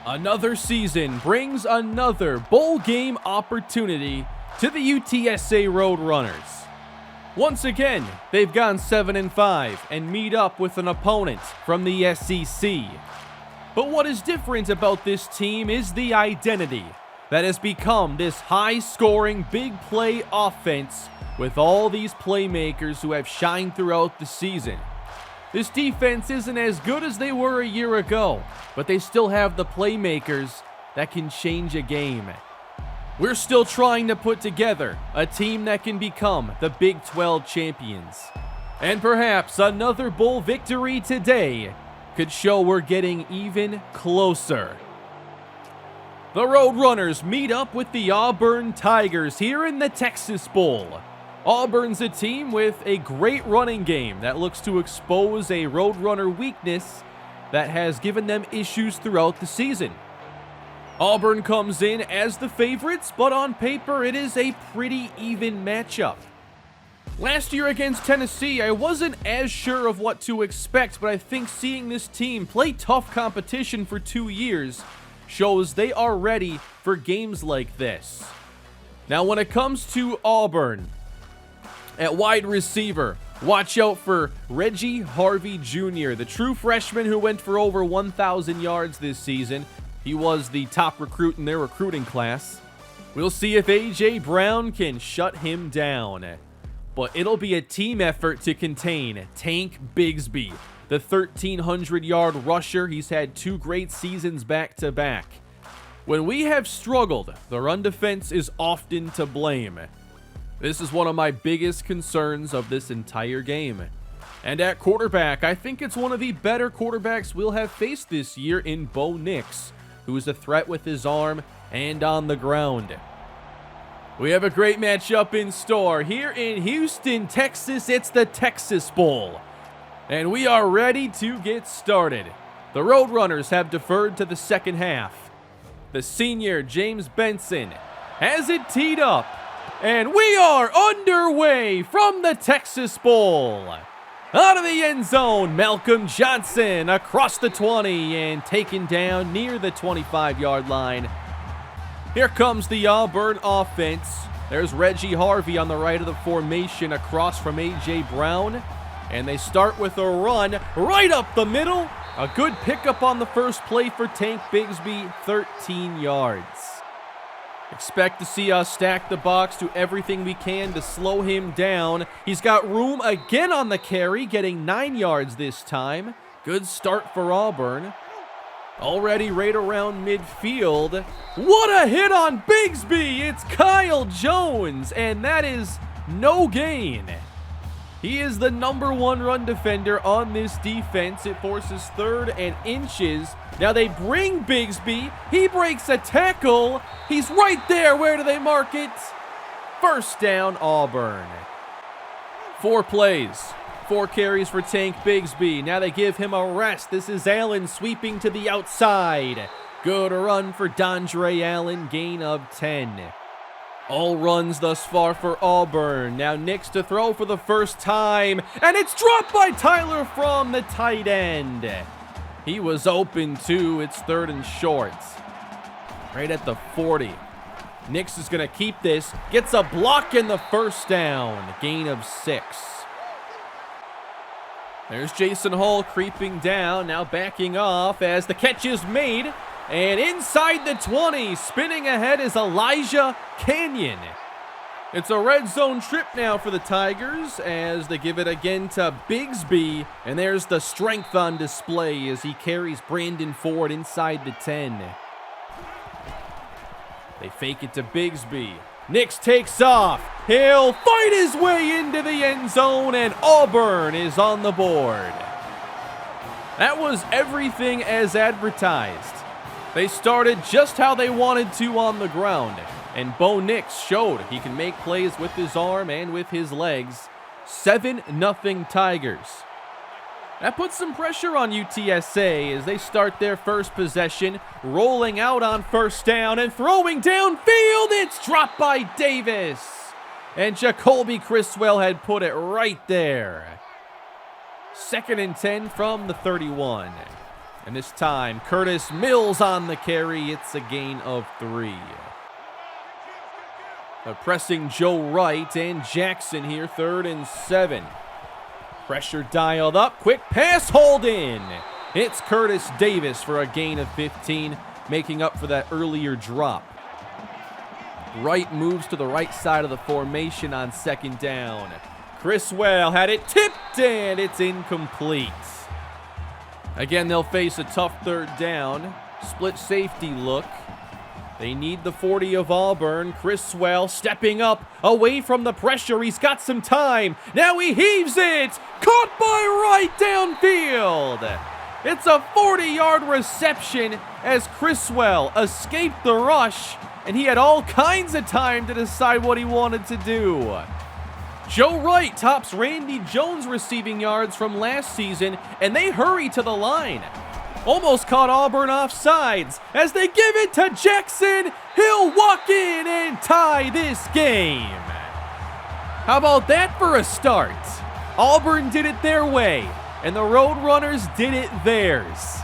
Another season brings another bowl game opportunity to the UTSA Roadrunners. Once again, they've gone 7-5 and meet up with an opponent from the SEC. But what is different about this team is the identity that has become this high-scoring, big-play offense with all these playmakers who have shined throughout the season. This defense isn't as good as they were a year ago, but they still have the playmakers that can change a game. We're still trying to put together a team that can become the Big 12 champions. And perhaps another bowl victory today could show we're getting even closer. The Roadrunners meet up with the Auburn Tigers here in the Texas Bowl. Auburn's a team with a great running game that looks to expose a Roadrunner weakness that has given them issues throughout the season. Auburn comes in as the favorites, but on paper it is a pretty even matchup. Last year against Tennessee, I wasn't as sure of what to expect, but I think seeing this team play tough competition for 2 years shows they are ready for games like this. Now when it comes to Auburn, at wide receiver, watch out for Reggie Harvey Jr., the true freshman who went for over 1,000 yards this season. He was the top recruit in their recruiting class. We'll see if A.J. Brown can shut him down. But it'll be a team effort to contain Tank Bigsby, the 1,300-yard rusher. He's had 2 great seasons back-to-back. When we have struggled, the run defense is often to blame. This is one of my biggest concerns of this entire game. And at quarterback, I think it's one of the better quarterbacks we'll have faced this year in Bo Nix, who is a threat with his arm and on the ground. We have a great matchup in store. Here in Houston, Texas, it's the Texas Bowl. And we are ready to get started. The Roadrunners have deferred to the second half. The senior, James Benson, has it teed up. And we are underway from the Texas Bowl. Out of the end zone, Malcolm Johnson across the 20 and taken down near the 25-yard line. Here comes the Auburn offense. There's Reggie Harvey on the right of the formation across from A.J. Brown. And they start with a run right up the middle. A good pickup on the first play for Tank Bigsby, 13 yards. Expect to see us stack the box, do everything we can to slow him down. He's got room again on the carry, getting 9 yards this time. Good start for Auburn. Already right around midfield. What a hit on Bigsby! It's Kyle Jones, and that is no gain. He is the #1 run defender on this defense. It forces 3rd and inches. Now they bring Bigsby. He breaks a tackle. He's right there. Where do they mark it? First down, Auburn. 4 plays. 4 carries for Tank Bigsby. Now they give him a rest. This is Allen sweeping to the outside. Good run for Dondre Allen. Gain of 10. All runs thus far for Auburn. Now Nix to throw for the first time. And it's dropped by Tyler from the tight end. He was open too. It's 3rd and short. Right at the 40. Nix is going to keep this. Gets a block in the first down. Gain of 6. There's Jason Hall creeping down. Now backing off as the catch is made. And inside the 20, spinning ahead is Elijah Canyon. It's a red zone trip now for the Tigers as they give it again to Bigsby. And there's the strength on display as he carries Brandon Ford inside the 10. They fake it to Bigsby. Nix takes off. He'll fight his way into the end zone, and Auburn is on the board. That was everything as advertised. They started just how they wanted to on the ground, and Bo Nix showed he can make plays with his arm and with his legs. 7-0 Tigers. That puts some pressure on UTSA as they start their first possession, rolling out on first down and throwing downfield. It's dropped by Davis, and Jacoby Criswell had put it right there. 2nd and 10 from the 31. And this time, Curtis Mills on the carry. It's a gain of 3. They're pressing Joe Wright and Jackson here, 3rd and 7. Pressure dialed up, quick pass, hold in. It's Curtis Davis for a gain of 15, making up for that earlier drop. Wright moves to the right side of the formation on 2nd down. Criswell had it tipped and it's incomplete. Again, they'll face a tough 3rd down. Split safety look. They need the 40 of Auburn. Criswell stepping up away from the pressure. He's got some time. Now he heaves it. Caught by Wright downfield. It's a 40-yard reception as Criswell escaped the rush, and he had all kinds of time to decide what he wanted to do. Joe Wright tops Randy Jones' receiving yards from last season, and they hurry to the line. Almost caught Auburn offsides as they give it to Jackson. He'll walk in and tie this game. How about that for a start? Auburn did it their way, and the Roadrunners did it theirs.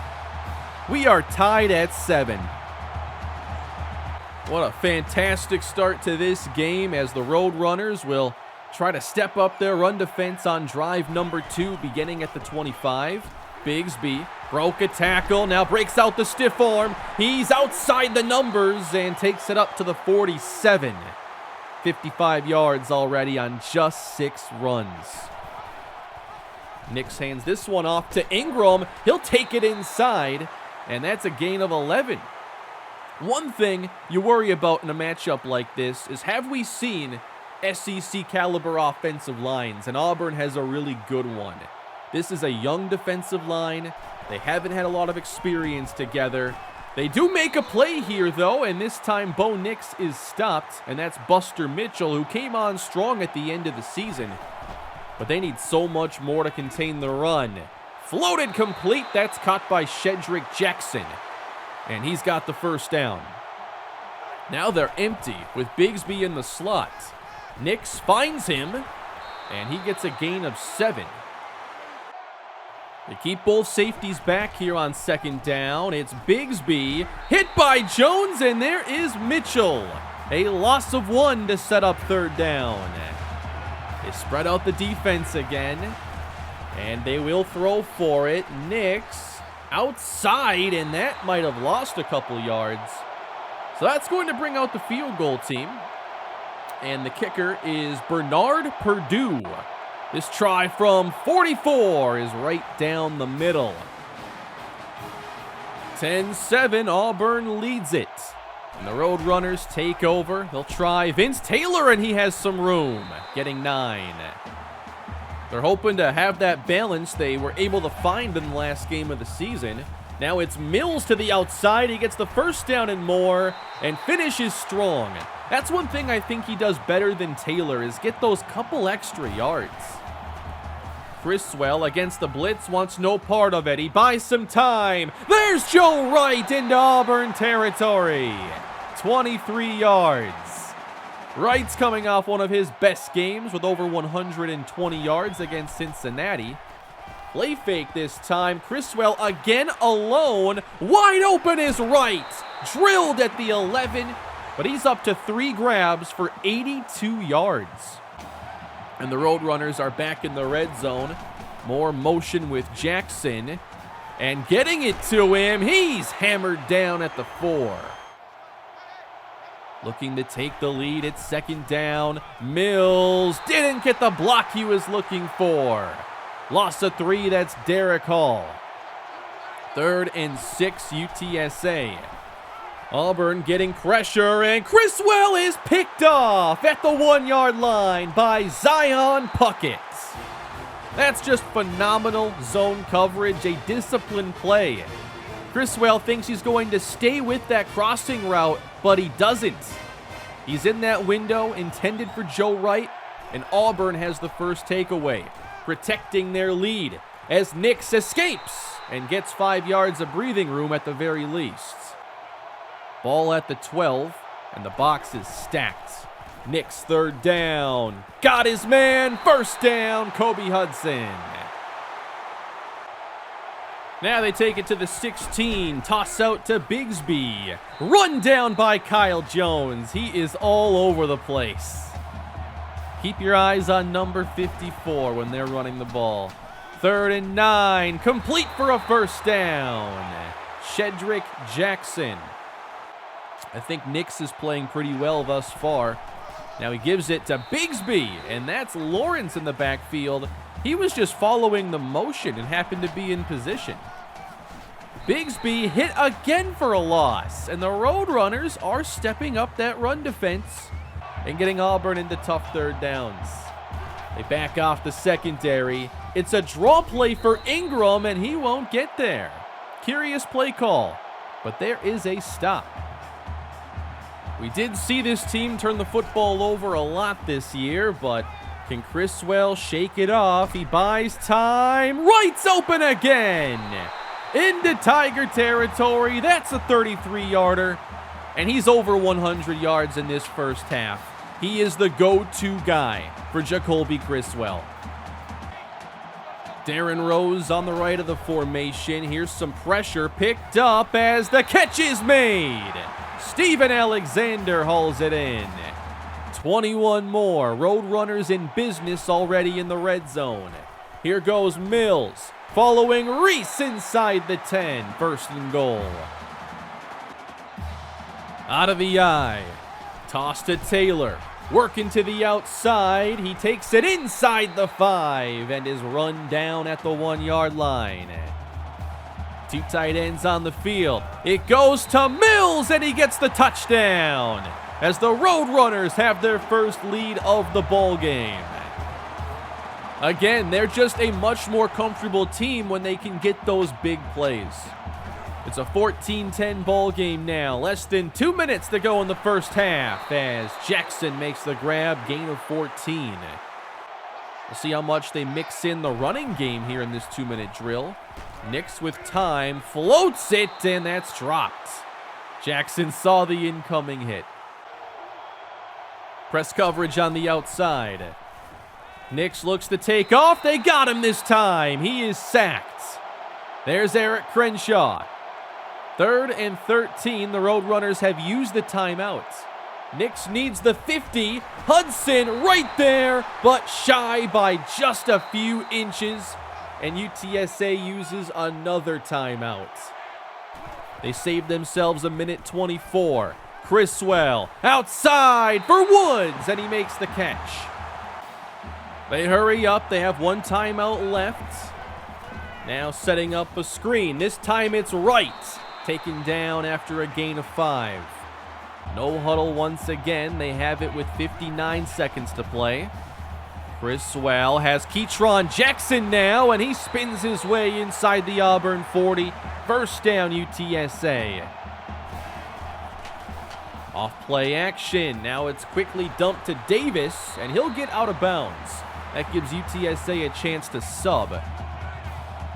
We are tied at 7. What a fantastic start to this game as the Roadrunners will try to step up their run defense on drive number 2 beginning at the 25. Bigsby broke a tackle, now breaks out the stiff arm. He's outside the numbers and takes it up to the 47. 55 yards already on just 6 runs. Nix hands this one off to Ingram. He'll take it inside, and that's a gain of 11. One thing you worry about in a matchup like this is, have we seen SEC caliber offensive lines? And Auburn has a really good one. This is a young defensive line. They haven't had a lot of experience together. They do make a play here, though, and this time Bo Nix is stopped, and that's Buster Mitchell, who came on strong at the end of the season. But they need so much more to contain the run. Floated complete. That's caught by Shedrick Jackson, and he's got the 1st down. Now they're empty with Bigsby in the slot. Nix finds him, and he gets a gain of 7. They keep both safeties back here on 2nd down. It's Bigsby hit by Jones, and there is Mitchell. A loss of 1 to set up 3rd down. They spread out the defense again, and they will throw for it. Nix outside, and that might have lost a couple yards. So that's going to bring out the field goal team. And the kicker is Bernard Perdue. This try from 44 is right down the middle. 10-7, Auburn leads it. And the Roadrunners take over. They'll try Vince Taylor, and he has some room, getting 9. They're hoping to have that balance they were able to find in the last game of the season. Now it's Mills to the outside. He gets the 1st down and more, and finishes strong. That's one thing I think he does better than Taylor, is get those couple extra yards. Criswell against the blitz wants no part of it. He buys some time. There's Joe Wright into Auburn territory. 23 yards. Wright's coming off one of his best games with over 120 yards against Cincinnati. Play fake this time. Criswell again alone. Wide open is Wright. Drilled at the 11, but he's up to 3 grabs for 82 yards. And the Roadrunners are back in the red zone. More motion with Jackson. And getting it to him, he's hammered down at the 4. Looking to take the lead at 2nd down. Mills didn't get the block he was looking for. Loss of 3, that's Derek Hall. 3rd and 6, UTSA. Auburn getting pressure, and Criswell is picked off at the 1-yard line by Zion Puckett. That's just phenomenal zone coverage, a disciplined play. Criswell thinks he's going to stay with that crossing route, but he doesn't. He's in that window intended for Joe Wright, and Auburn has the 1st takeaway, protecting their lead as Nix escapes and gets 5 yards of breathing room at the very least. Ball at the 12, and the box is stacked. Nix 3rd down. Got his man. 1st down, Kobe Hudson. Now they take it to the 16, toss out to Bigsby. Run down by Kyle Jones. He is all over the place. Keep your eyes on number 54 when they're running the ball. 3rd and 9, complete for a first down. Shedrick Jackson. I think Nix is playing pretty well thus far. Now he gives it to Bigsby, and that's Lawrence in the backfield. He was just following the motion and happened to be in position. Bigsby hit again for a loss, and the Roadrunners are stepping up that run defense and getting Auburn into tough 3rd downs. They back off the secondary. It's a draw play for Ingram, and he won't get there. Curious play call, but there is a stop. We did see this team turn the football over a lot this year, but can Criswell shake it off? He buys time. Right's open again. Into Tiger territory. That's a 33-yarder. And he's over 100 yards in this first half. He is the go-to guy for Jacoby Criswell. Darren Rose on the right of the formation. Here's some pressure picked up as the catch is made. Steven Alexander hauls it in. 21 more. Roadrunners in business already in the red zone. Here goes Mills, following Reese inside the 10. 1st and goal. Out of the eye. Toss to Taylor. Working to the outside. He takes it inside the 5 and is run down at the 1-yard line. 2 tight ends on the field. It goes to Mills, and he gets the touchdown as the Roadrunners have their first lead of the ball game. Again, they're just a much more comfortable team when they can get those big plays. It's a 14-10 ball game now. Less than 2 minutes to go in the first half as Jackson makes the grab, gain of 14. We'll see how much they mix in the running game here in this 2-minute drill. Nix with time, floats it, and that's dropped. Jackson saw the incoming hit. Press coverage on the outside. Nix looks to take off. They got him this time. He is sacked. There's Eric Crenshaw. 3rd and 13. The Roadrunners have used the timeout. Nix needs the 50. Hudson right there, but shy by just a few inches. And UTSA uses another timeout. They save themselves a minute 24. Criswell outside for Woods, and he makes the catch. They hurry up. They have 1 timeout left. Now setting up a screen. This time it's Wright. Taken down after a gain of 5. No huddle once again. They have it with 59 seconds to play. Criswell has Keytron Jackson now, and he spins his way inside the Auburn 40. First down, UTSA. Off play action. Now it's quickly dumped to Davis, and he'll get out of bounds. That gives UTSA a chance to sub.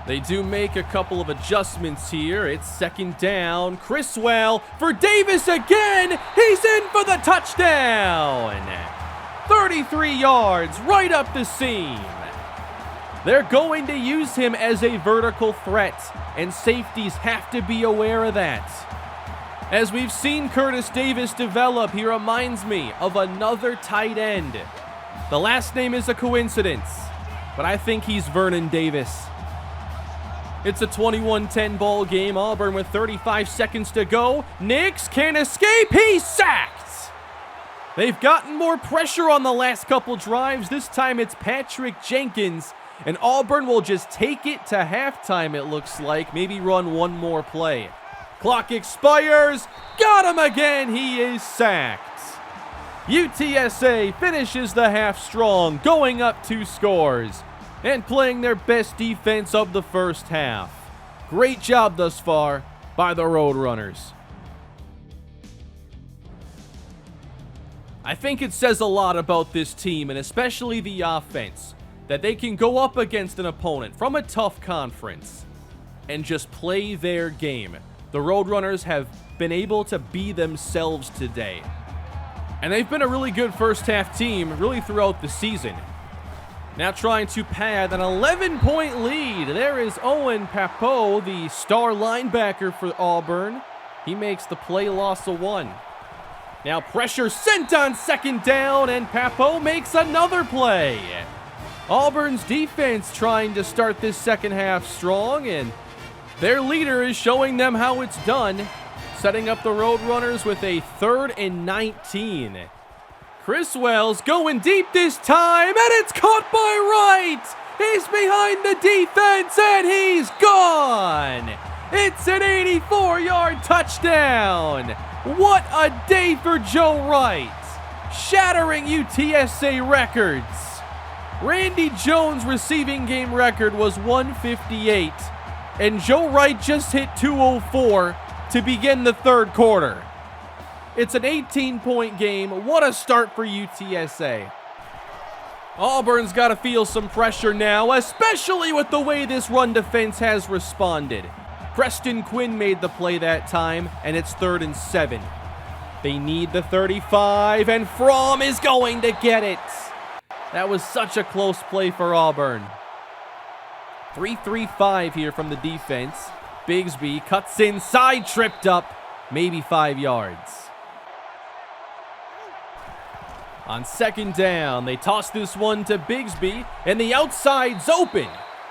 They do make a couple of adjustments here. It's 2nd down. Criswell for Davis again. He's in for the touchdown. 33 yards right up the seam. They're going to use him as a vertical threat, and safeties have to be aware of that. As we've seen Curtis Davis develop, he reminds me of another tight end. The last name is a coincidence, but I think he's Vernon Davis. It's a 21-10 ball game. Auburn with 35 seconds to go. Nix can't escape. He's sacked. They've gotten more pressure on the last couple drives. This time it's Patrick Jenkins, and Auburn will just take it to halftime, it looks like. Maybe run 1 more play. Clock expires. Got him again. He is sacked. UTSA finishes the half strong, going up 2 scores and playing their best defense of the first half. Great job thus far by the Roadrunners. I think it says a lot about this team, and especially the offense, that they can go up against an opponent from a tough conference and just play their game. The Roadrunners have been able to be themselves today. And they've been a really good first half team really throughout the season. Now trying to pad an 11-point lead. There is Owen Pappoe, the star linebacker for Auburn. He makes the play, loss of 1. Now pressure sent on second down, and Pappoe makes another play. Auburn's defense trying to start this second half strong, and their leader is showing them how it's done, setting up the Roadrunners with a 3rd and 19. Chris Wells going deep this time, and it's caught by Wright. He's behind the defense, and he's gone. It's an 84-yard touchdown. What a day for Joe Wright, shattering UTSA records. Randy Jones' receiving game record was 158, and Joe Wright just hit 204 to begin the third quarter. It's an 18-point game. What a start for UTSA. Auburn's got to feel some pressure now, especially with the way this run defense has responded. Preston Quinn made the play that time, and it's 3rd and 7. They need the 35, and Fromm is going to get it. That was such a close play for Auburn. 3-3-5 here from the defense. Bigsby cuts inside, tripped up, maybe 5 yards. On second down, they toss this one to Bigsby, and the outside's open.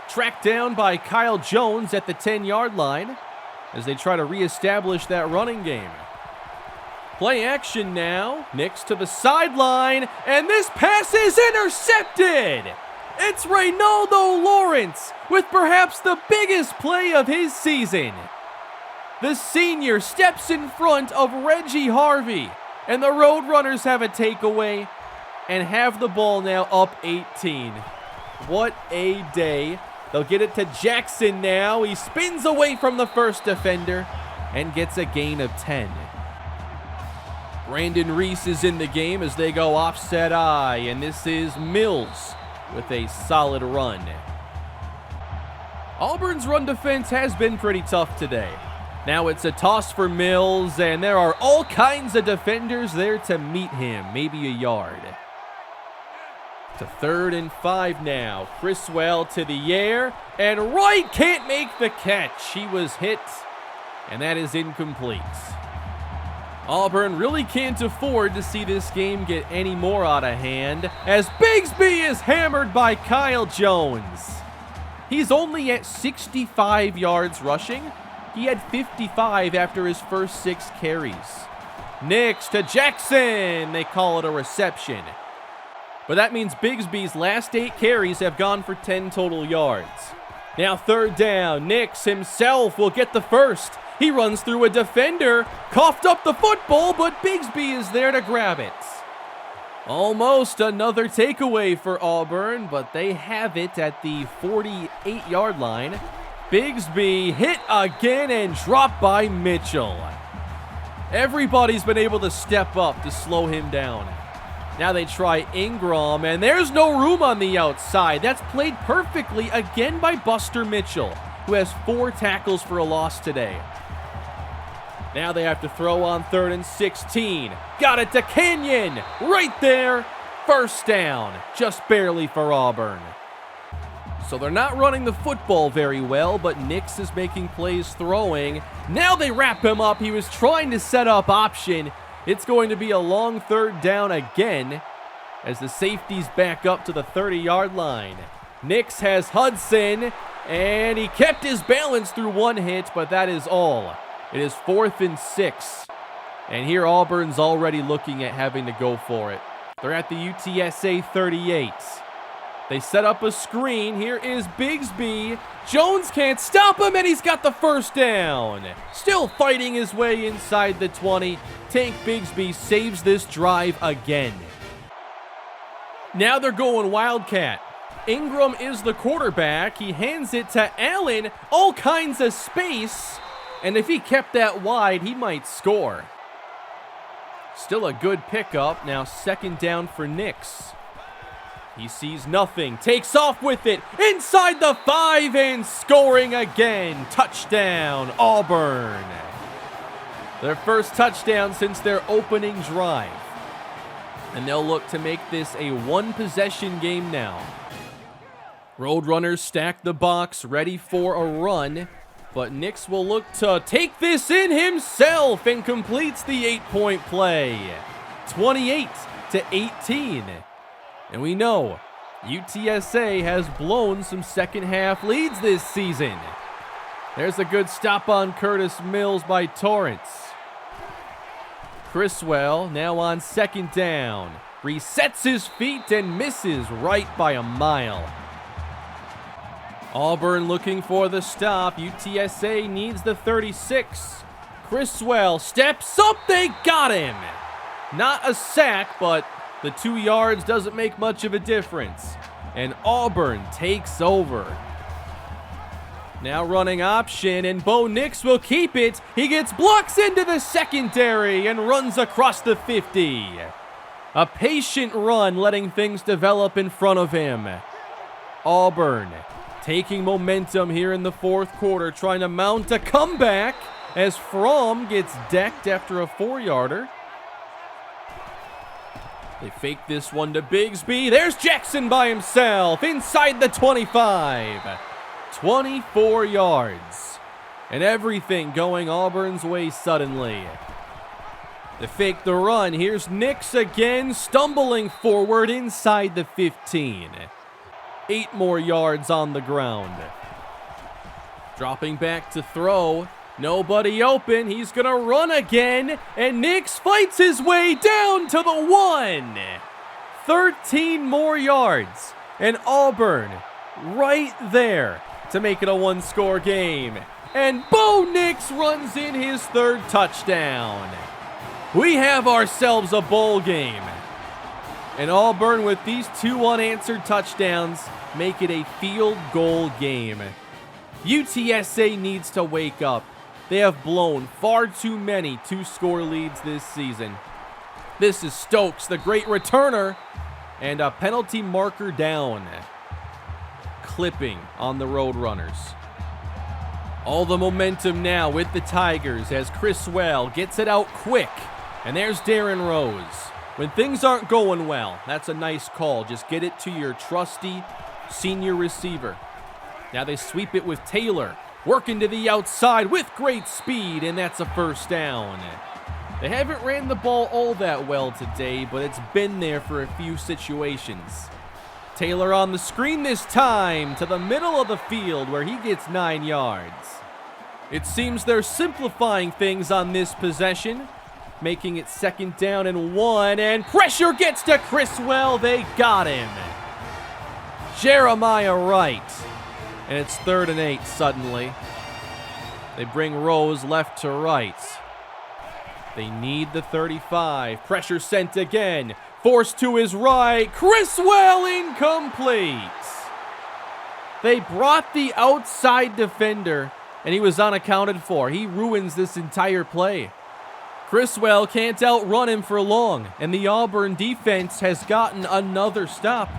Tracked down by Kyle Jones at the 10-yard line as they try to reestablish that running game. Play action now. Nix to the sideline, and this pass is intercepted. It's Reynaldo Lawrence with perhaps the biggest play of his season. The senior steps in front of Reggie Harvey, and the Roadrunners have a takeaway and have the ball now up 18. What a day. They'll get it to Jackson now. He spins away from the first defender and gets a gain of 10. Brandon Reese is in the game as they go offset eye, and this is Mills with a solid run. Auburn's run defense has been pretty tough today. Now it's a toss for Mills, and there are all kinds of defenders there to meet him, maybe a yard. To 3rd and 5 now. Criswell to the air, and Wright can't make the catch. He was hit, and that is incomplete. Auburn really can't afford to see this game get any more out of hand as Bigsby is hammered by Kyle Jones. He's only at 65 yards rushing. He had 55 after his first 6 carries. Nix to Jackson. They call it a reception. But that means Bigsby's last 8 carries have gone for 10 total yards. Now 3rd down. Nix himself will get the first. He runs through a defender, coughed up the football, but Bigsby is there to grab it. Almost another takeaway for Auburn, but they have it at the 48-yard line. Bigsby hit again and dropped by Mitchell. Everybody's been able to step up to slow him down. Now they try Ingram, and there's no room on the outside. That's played perfectly again by Buster Mitchell, who has 4 tackles for a loss today. Now they have to throw on 3rd and 16. Got it to Kenyon. Right there. First down. Just barely for Auburn. So they're not running the football very well, but Nix is making plays throwing. Now they wrap him up. He was trying to set up option. It's going to be a long 3rd down again as the safeties back up to the 30-yard line. Nix has Hudson, and he kept his balance through one hit, but that is all. It is 4th and 6, and here Auburn's already looking at having to go for it. They're at the UTSA 38. They set up a screen. Here is Bigsby. Jones can't stop him, and he's got the first down. Still fighting his way inside the 20. Tank Bigsby saves this drive again. Now they're going Wildcat. Ingram is the quarterback. He hands it to Allen. All kinds of space. And if he kept that wide, he might score. Still a good pickup. Now 2nd down for Nix. He sees nothing. Takes off with it. Inside the 5 and scoring again. Touchdown, Auburn. Their first touchdown since their opening drive. And they'll look to make this a 1-possession game now. Roadrunners stack the box, ready for a run, but Nix will look to take this in himself and completes the 8-point play. 28-18. And we know UTSA has blown some second-half leads this season. There's a good stop on Curtis Mills by Torrance. Criswell now on second down. Resets his feet and misses right by a mile. Auburn looking for the stop. UTSA needs the 36. Criswell steps up. They got him. Not a sack, but the 2 yards doesn't make much of a difference. And Auburn takes over. Now running option, and Bo Nix will keep it. He gets blocks into the secondary and runs across the 50. A patient run, letting things develop in front of him. Auburn taking momentum here in the fourth quarter, trying to mount a comeback as Fromm gets decked after a 4-yarder. They fake this one to Bigsby. There's Jackson by himself inside the 25. 24 yards. And everything going Auburn's way suddenly. They fake the run. Here's Nix again, stumbling forward inside the 15. 8 more yards on the ground. Dropping back to throw. Nobody open. He's going to run again. And Nix fights his way down to the 1. 13 more yards. And Auburn right there to make it a 1-score game. And Bo Nix runs in his 3rd touchdown. We have ourselves a bowl game. And Auburn, with these 2 unanswered touchdowns, make it a field goal game. UTSA needs to wake up. They have blown far too many 2-score leads this season. This is Stokes, the great returner, and a penalty marker down. Clipping on the Roadrunners. All the momentum now with the Tigers as Criswell gets it out quick. And there's Darren Rose. When things aren't going well, that's a nice call. Just get it to your trusty senior receiver. Now they sweep it with Taylor. Working to the outside with great speed, and that's a 1st down. They haven't ran the ball all that well today, but it's been there for a few situations. Taylor on the screen this time to the middle of the field where he gets 9 yards. It seems they're simplifying things on this possession, making it 2nd down and 1, and pressure gets to Criswell. They got him. Jeremiah Wright. And it's 3rd and 8 suddenly. They bring Rose left to right. They need the 35. Pressure sent again. Forced to his right. Criswell incomplete. They brought the outside defender, and he was unaccounted for. He ruins this entire play. Criswell can't outrun him for long, and the Auburn defense has gotten another stop.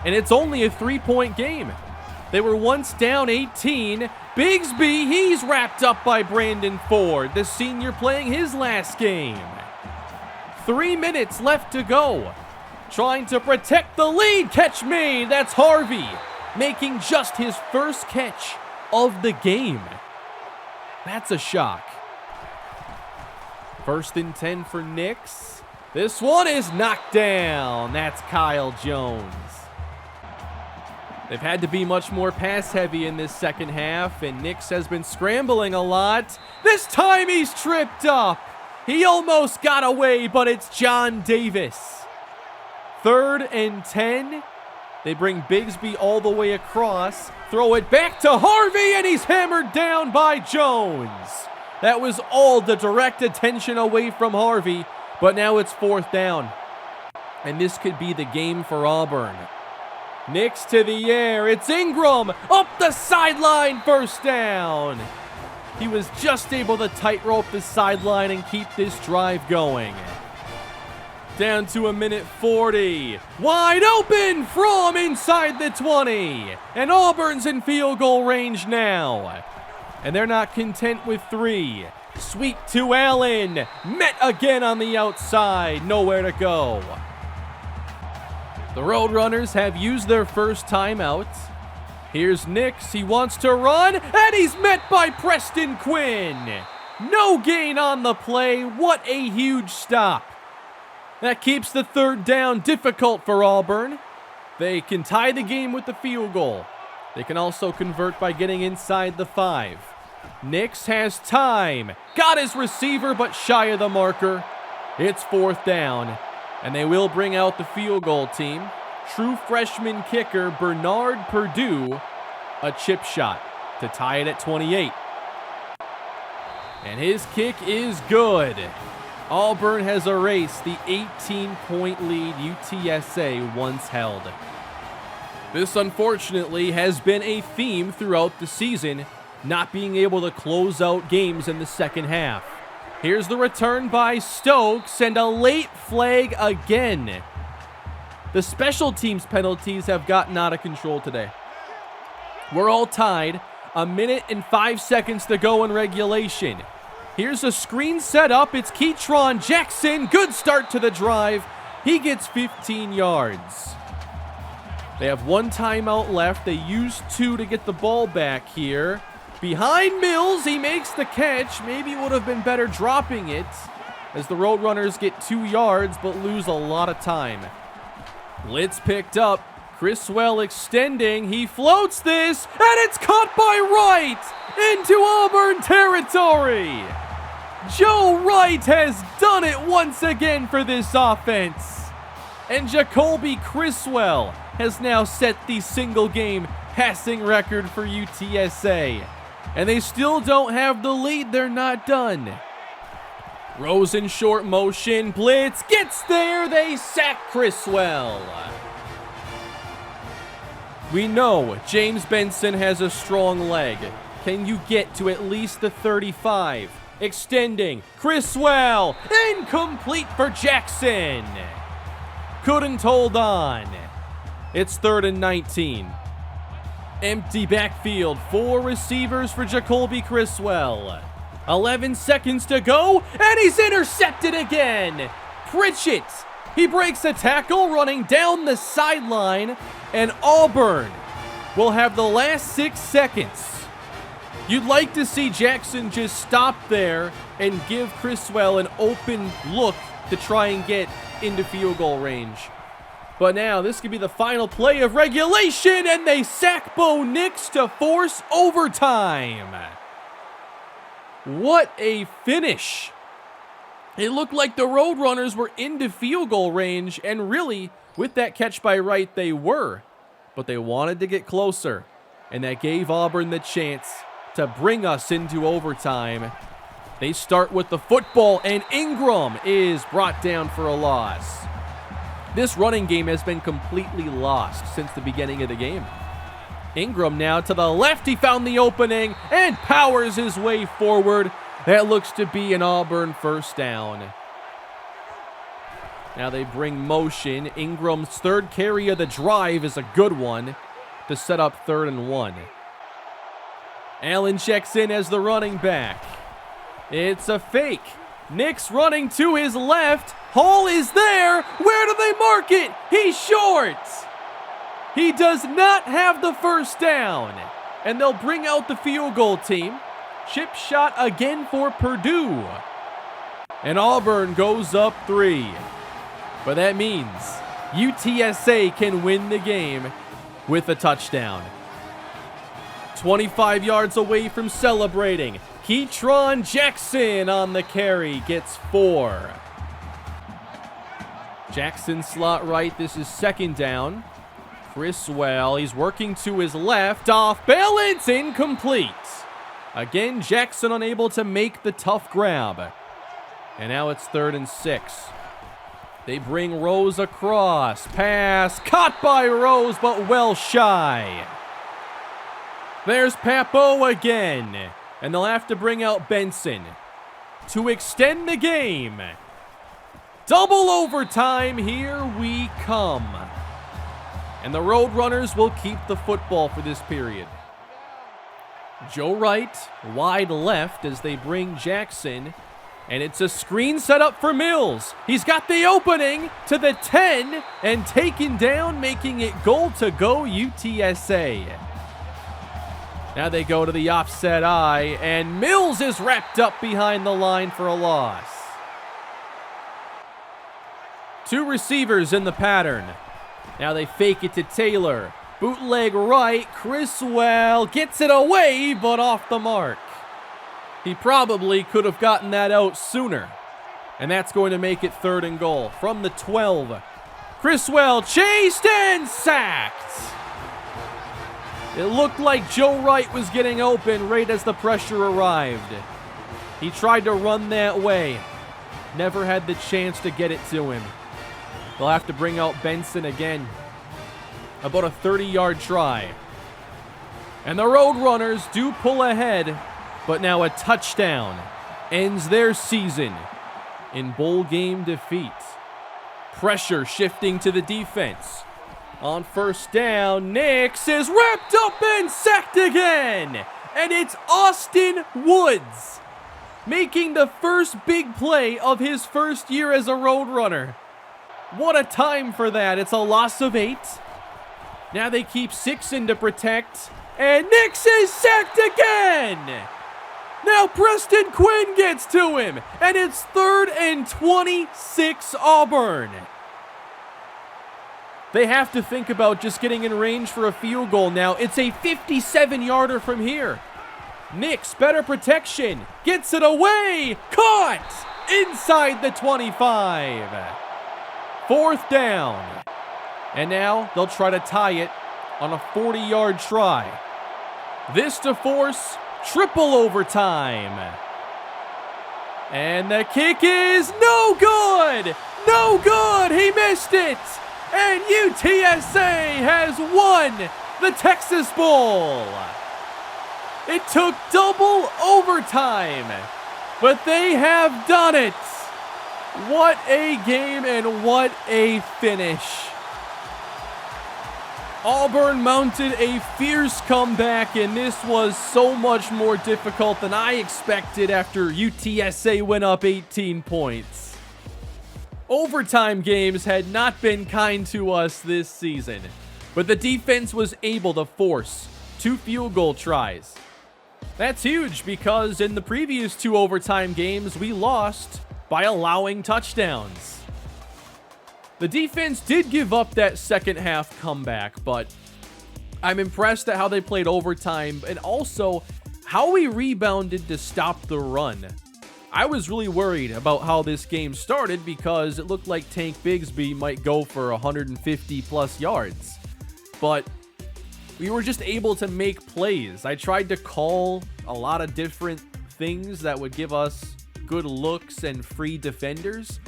And it's only a 3-point game. They were once down 18. Bigsby, he's wrapped up by Brandon Ford, the senior playing his last game. 3 minutes left to go. Trying to protect the lead. Catch made. That's Harvey, making just his 1st catch of the game. That's a shock. 1st and 10 for Nix. This one is knocked down. That's Kyle Jones. They've had to be much more pass-heavy in this second half, and Nix has been scrambling a lot. This time he's tripped up. He almost got away, but it's John Davis. 3rd and 10. They bring Bigsby all the way across. Throw it back to Harvey, and he's hammered down by Jones. That was all the direct attention away from Harvey, but now it's 4th down. And this could be the game for Auburn. Nix to the air. It's Ingram up the sideline. 1st down. He was just able to tightrope the sideline and keep this drive going. Down to 1:40. Wide open from inside the 20. And Auburn's in field goal range now. And they're not content with 3. Sweep to Allen. Met again on the outside. Nowhere to go. The Roadrunners have used their first timeout. Here's Nix, he wants to run, and he's met by Preston Quinn. No gain on the play, what a huge stop. That keeps the third down difficult for Auburn. They can tie the game with the field goal. They can also convert by getting inside the 5. Nix has time, got his receiver but shy of the marker. It's 4th down, and they will bring out the field goal team. True freshman kicker Bernard Purdue, a chip shot to tie it at 28. And his kick is good. Auburn has erased the 18-point lead UTSA once held. This, unfortunately, has been a theme throughout the season, not being able to close out games in the second half. Here's the return by Stokes, and a late flag again. The special teams penalties have gotten out of control today. We're all tied. 1 minute and 5 seconds to go in regulation. Here's a screen set up. It's Keytron Jackson. Good start to the drive. He gets 15 yards. They have 1 timeout left. They use 2 to get the ball back here. Behind Mills, he makes the catch. Maybe it would have been better dropping it, as the Roadrunners get 2 yards but lose a lot of time. Blitz picked up. Criswell extending. He floats this, and it's caught by Wright into Auburn territory. Joe Wright has done it once again for this offense. And Jacoby Criswell has now set the single-game passing record for UTSA. And they still don't have the lead. They're not done. Rose in short motion. Blitz gets there. They sack Criswell. We know James Benson has a strong leg. Can you get to at least the 35? Extending. Criswell. Incomplete for Jackson. Couldn't hold on. It's 3rd and 19. Empty backfield. 4 receivers for Jacoby Criswell. 11 seconds to go, and he's intercepted again. Pritchett, he breaks a tackle running down the sideline, and Auburn will have the last 6 seconds. You'd like to see Jackson just stop there and give Criswell an open look to try and get into field goal range. But now this could be the final play of regulation, and they sack Bo Nix to force overtime. What a finish. It looked like the Roadrunners were into field goal range, and really, with that catch by Wright, they were. But they wanted to get closer, and that gave Auburn the chance to bring us into overtime. They start with the football, and Ingram is brought down for a loss. This running game has been completely lost since the beginning of the game. Ingram now to the left. He found the opening and powers his way forward. That looks to be an Auburn first down. Now they bring motion. Ingram's 3rd carry of the drive is a good one to set up 3rd and 1. Allen checks in as the running back. It's a fake. Nix running to his left. Hall is there. Where do they mark it? He's short. He does not have the first down. And they'll bring out the field goal team. Chip shot again for Purdue. And Auburn goes up 3. But that means UTSA can win the game with a touchdown. 25 yards away from celebrating. Keytron Jackson on the carry gets 4. Jackson slot right. This is 2nd down. Criswell, he's working to his left. Off balance, incomplete. Again, Jackson unable to make the tough grab. And now it's 3rd and 6. They bring Rose across. Pass caught by Rose, but well shy. There's Papo again. And they'll have to bring out Benson to extend the game. Double overtime, here we come. And the Roadrunners will keep the football for this period. Joe Wright, wide left as they bring Jackson. And it's a screen set up for Mills. He's got the opening to the 10 and taken down, making it goal to go UTSA. Now they go to the offset eye, and Mills is wrapped up behind the line for a loss. 2 receivers in the pattern. Now they fake it to Taylor. Bootleg right, Criswell gets it away, but off the mark. He probably could have gotten that out sooner. And that's going to make it 3rd and goal from the 12. Criswell chased and sacked. It looked like Joe Wright was getting open right as the pressure arrived. He tried to run that way. Never had the chance to get it to him. They'll have to bring out Benson again. About a 30-yard try. And the Roadrunners do pull ahead, but now a touchdown ends their season in bowl game defeat. Pressure shifting to the defense. On 1st down, Nix is wrapped up and sacked again. And it's Austin Woods making the first big play of his first year as a Roadrunner. What a time for that. It's a loss of 8. Now they keep 6 in to protect. And Nix is sacked again. Now Preston Quinn gets to him. And it's 3rd and 26 Auburn. They have to think about just getting in range for a field goal now. It's a 57-yarder from here. Nix, better protection. Gets it away. Caught inside the 25. 4th down. And now they'll try to tie it on a 40-yard try. This to force triple overtime. And the kick is no good. No good. He missed it. And UTSA has won the Texas Bowl. It took double overtime, but they have done it. What a game and what a finish. Auburn mounted a fierce comeback, and this was so much more difficult than I expected after UTSA went up 18 points. Overtime games had not been kind to us this season, but the defense was able to force 2 field goal tries. That's huge because in the previous 2 overtime games, we lost by allowing touchdowns. The defense did give up that second half comeback, but I'm impressed at how they played overtime and also how we rebounded to stop the run. I was really worried about how this game started because it looked like Tank Bigsby might go for 150 plus yards. But we were just able to make plays. I tried to call a lot of different things that would give us good looks and free defenders.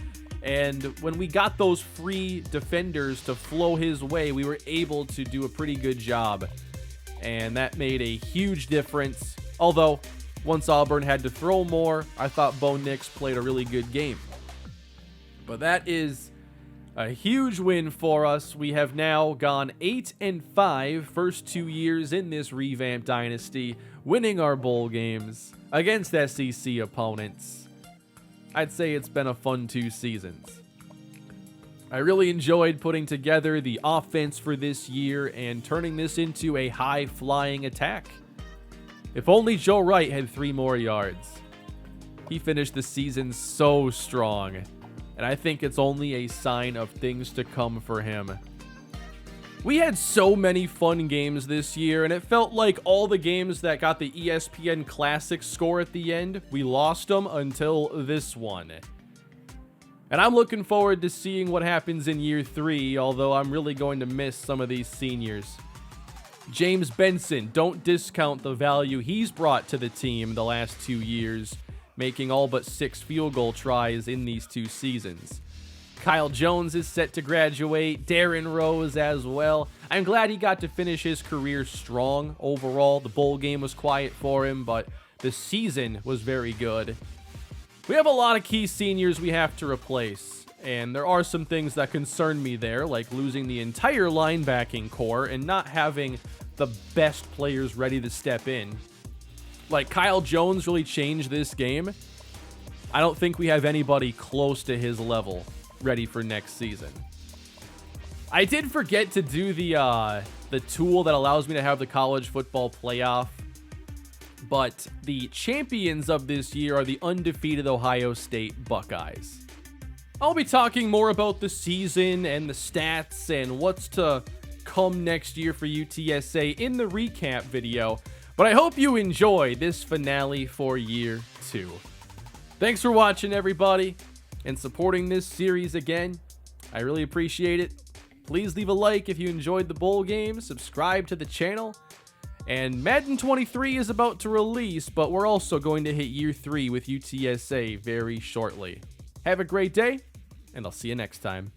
And when we got those free defenders to flow his way, we were able to do a pretty good job. And that made a huge difference. Although, once Auburn had to throw more, I thought Bo Nix played a really good game. But that is a huge win for us. We have now gone 8-5 first 2 years in this Revamped Dynasty, winning our bowl games against SEC opponents. I'd say it's been a fun 2 seasons. I really enjoyed putting together the offense for this year and turning this into a high-flying attack. If only Joe Wright had 3 more yards. He finished the season so strong, and I think it's only a sign of things to come for him. We had so many fun games this year, and it felt like all the games that got the ESPN Classic score at the end, we lost them until this one. And I'm looking forward to seeing what happens in year 3, although I'm really going to miss some of these seniors. James Benson, don't discount the value he's brought to the team the last 2 years, making all but 6 field goal tries in these 2 seasons. Kyle Jones is set to graduate, Darren Rose as well. I'm glad he got to finish his career strong overall. The bowl game was quiet for him, but the season was very good. We have a lot of key seniors we have to replace, and there are some things that concern me there, like losing the entire linebacking core and not having the best players ready to step in. Like, Kyle Jones really changed this game. I don't think we have anybody close to his level ready for next season. I did forget to do the tool that allows me to have the college football playoff But the champions of this year are the undefeated Ohio State Buckeyes. I'll be talking more about the season and the stats and what's to come next year for UTSA in the recap video, but I hope you enjoy this finale for year 2. Thanks for watching, everybody, and supporting this series again. I really appreciate it. Please leave a like if you enjoyed the bowl game, subscribe to the channel, and Madden 23 is about to release, but we're also going to hit year 3 with UTSA very shortly. Have a great day, and I'll see you next time.